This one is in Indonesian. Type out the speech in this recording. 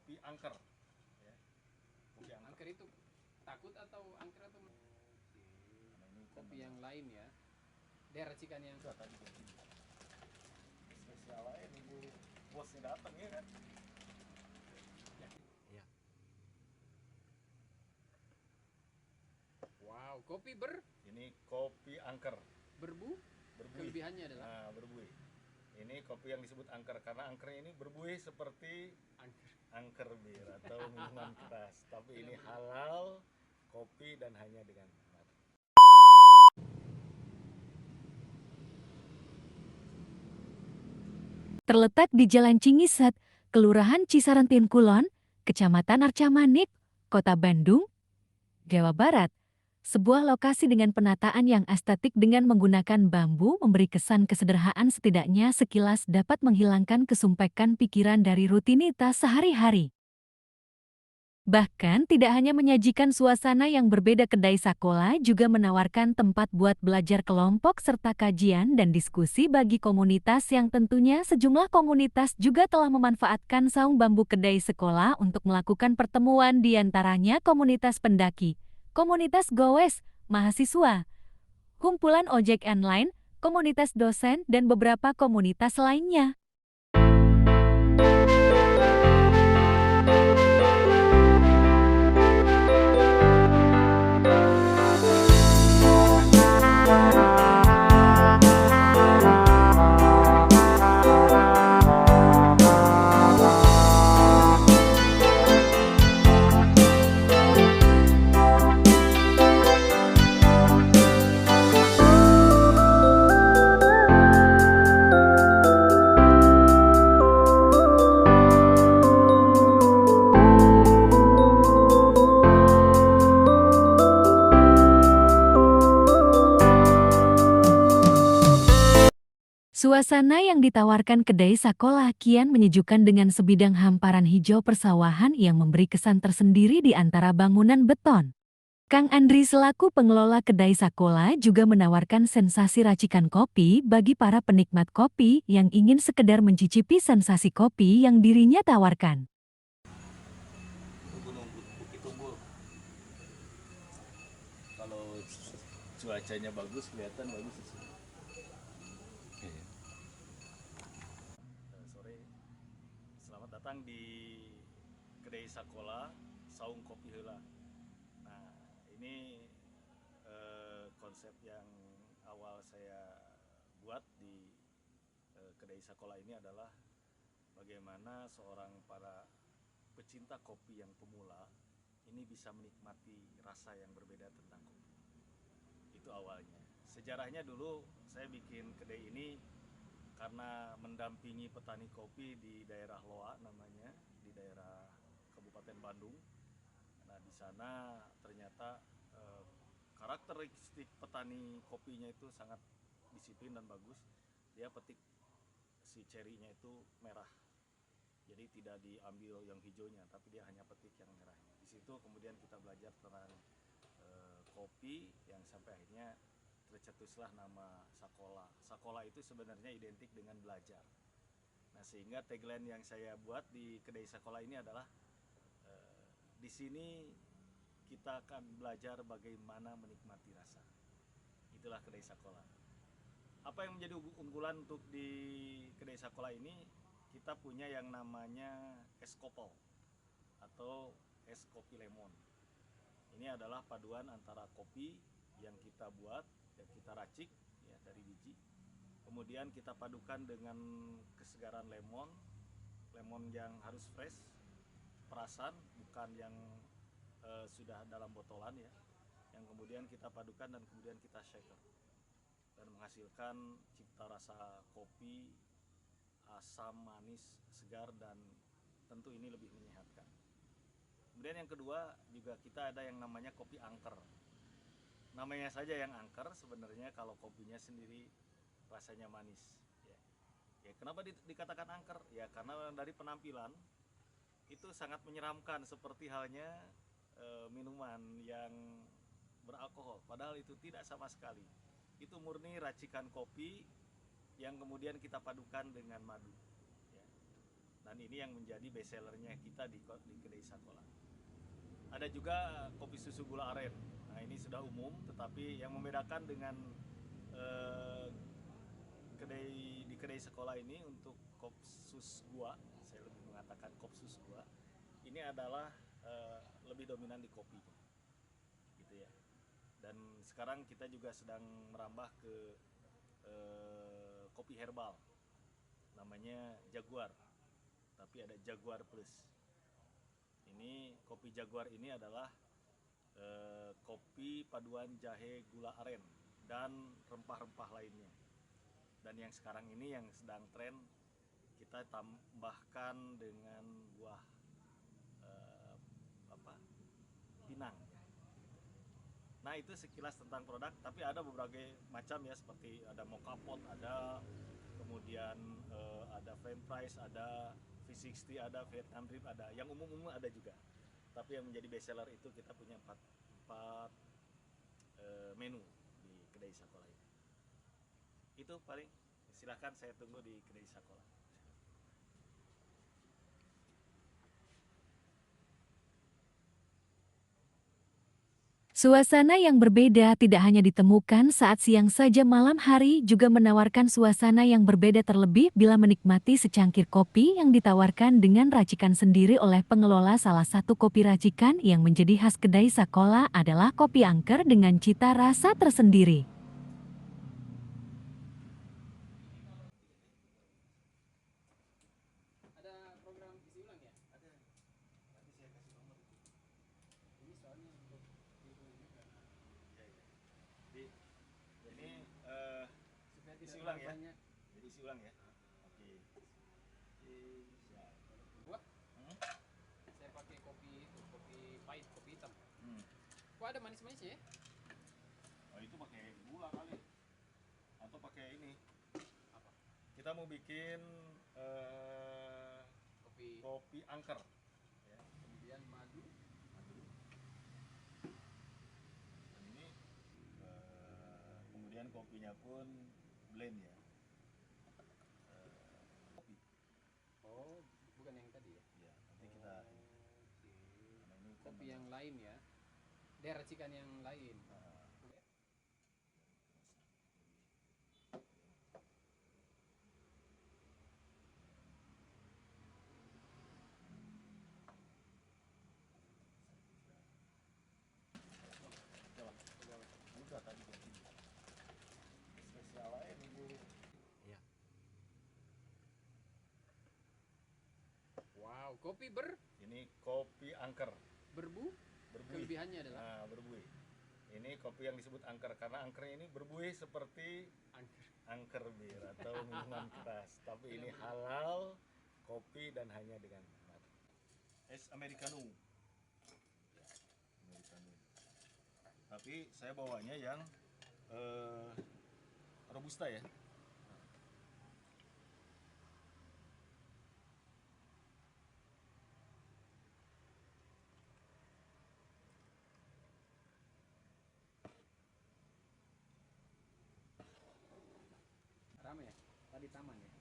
kopi angker. Ya. Kopi angker. Angker itu takut atau angker atau Nah, ini kan kopi yang lain ya? Dia racikan yang enggak tadi kopi spesial lain nunggu bosnya datang ya kan. ya. Wow, kopi Ini kopi angker. berbu. Berbuih. Kelebihannya adalah Nah, berbuih. Ini kopi yang disebut angker karena angker ini berbuih seperti angker. angker bir atau minuman keras. Tapi ini halal kopi dan hanya dengan madu. Terletak di Jalan Cingisat, Kelurahan Cisarentin Kulon, Kecamatan Arcamanik, Kota Bandung, Jawa Barat. Sebuah lokasi dengan penataan yang estetik dengan menggunakan bambu memberi kesan kesederhanaan setidaknya sekilas dapat menghilangkan kesumpekan pikiran dari rutinitas sehari-hari. Bahkan tidak hanya menyajikan suasana yang berbeda, kedai Sakola juga menawarkan tempat buat belajar kelompok serta kajian dan diskusi bagi komunitas yang tentunya sejumlah komunitas juga telah memanfaatkan saung bambu kedai sekolah untuk melakukan pertemuan, di antaranya komunitas pendaki, komunitas gowes, mahasiswa, kumpulan ojek online, komunitas dosen, dan beberapa komunitas lainnya. Suasana yang ditawarkan kedai Sakola kian menyejukkan dengan sebidang hamparan hijau persawahan yang memberi kesan tersendiri di antara bangunan beton. Kang Andri selaku pengelola kedai Sakola juga menawarkan sensasi racikan kopi bagi para penikmat kopi yang ingin sekedar mencicipi sensasi kopi yang dirinya tawarkan. Gunung Bukit Tumbul. Kalau cuacanya bagus kelihatan bagus di sini. Sore. Selamat datang di kedai Sakola Saung Kopi Heula. Nah, ini konsep yang awal saya buat di kedai Sakola ini adalah bagaimana seorang para pecinta kopi yang pemula ini bisa menikmati rasa yang berbeda tentang kopi. Itu awalnya. Sejarahnya dulu saya bikin kedai ini karena mendampingi petani kopi di daerah Loa namanya, di daerah Kabupaten Bandung. Nah, di sana ternyata karakteristik petani kopinya itu sangat disiplin dan bagus. Dia petik si cerinya itu merah. Jadi tidak diambil yang hijaunya, tapi dia hanya petik yang merahnya. Di situ kemudian kita belajar tentang kopi yang sampai akhirnya tercetuslah nama Sakola. Sakola itu sebenarnya identik dengan belajar. Nah, sehingga tagline yang saya buat di kedai Sakola ini adalah di sini kita akan belajar bagaimana menikmati rasa. Itulah kedai Sakola. Apa yang menjadi unggulan untuk di kedai Sakola ini? Kita punya yang namanya es kopel atau es kopi lemon. Ini adalah paduan antara kopi yang kita buat, yang kita racik ya, dari biji. Kemudian kita padukan dengan kesegaran lemon, lemon yang harus fresh, perasan, bukan yang sudah dalam botolan ya. Yang kemudian kita padukan dan kemudian kita shaker. Dan menghasilkan cita rasa kopi asam, manis, segar, dan tentu ini lebih menyehatkan. Kemudian yang kedua juga kita ada yang namanya kopi angker. Namanya saja yang angker, sebenarnya kalau kopinya sendiri rasanya manis. Ya kenapa dikatakan angker? Ya karena dari penampilan itu sangat menyeramkan seperti halnya minuman yang beralkohol. Padahal itu tidak sama sekali. Itu murni racikan kopi yang kemudian kita padukan dengan madu. Ya. Nah, Dan ini yang menjadi best sellernya kita di kedai Sakola. Ada juga kopi susu gula aren. Nah ini sudah umum, tetapi yang membedakan dengan di kedai Sakola ini untuk kopsus gua, saya lebih mengatakan kopsus gua, ini adalah lebih dominan di kopi, gitu ya. Dan sekarang kita juga sedang merambah ke kopi herbal, namanya Jaguar, tapi ada Jaguar Plus. Ini kopi Jaguar ini adalah kopi paduan jahe gula aren dan rempah-rempah lainnya. Dan yang sekarang ini yang sedang tren, kita tambahkan dengan buah pinang. Nah itu sekilas tentang produk, tapi ada berbagai macam ya, seperti ada mocha pot, ada kemudian ada French fries, ada V60, ada Vietnam Rib, ada yang umum-umum ada juga. Tapi yang menjadi best seller itu kita punya empat menu di kedai Sakola ini. Itu paling, silahkan saya tunggu di kedai Sakola. Suasana yang berbeda tidak hanya ditemukan saat siang saja, malam hari juga menawarkan suasana yang berbeda, terlebih bila menikmati secangkir kopi yang ditawarkan dengan racikan sendiri oleh pengelola. Salah satu kopi racikan yang menjadi khas kedai Sakola adalah kopi angker dengan cita rasa tersendiri. Ada program isi ulang ya? Ada, nanti saya kasih nomor itu. Ini soalnya untuk ibu ini karena Di, ini supaya isi tidak ulang terlalu ya? banyak. Jadi isi ulang ya? Oke. Buat Hmm? saya pakai kopi itu, kopi pahit, kopi hitam. Hmm. Kok ada manis-manisnya ya? Oh itu pakai gula kali, atau pakai ini? Apa? Kita mau bikin Kopi kopi angker. Ya. kemudian madu. Dan ini kemudian kopinya pun blend ya. Kopi. Oh, bukan yang tadi ya? Ya, nanti kita Oke. karena ini kan Kopi yang lain ya? Dia racikan yang lain. udah tadi kopi. Spesial aja nih Bu. Iya. Wow, kopi Ini kopi angker. berbu. Berbuih. Kelebihannya adalah Nah, berbuih. Ini kopi yang disebut angker karena angker ini berbuih seperti angker. angker bir atau minuman keras. Tapi ini halal, kopi dan hanya dengan madu. Es americano. Ya, americano. Tapi saya bawanya yang robusta ya. Ramai ya? Tadi taman ya?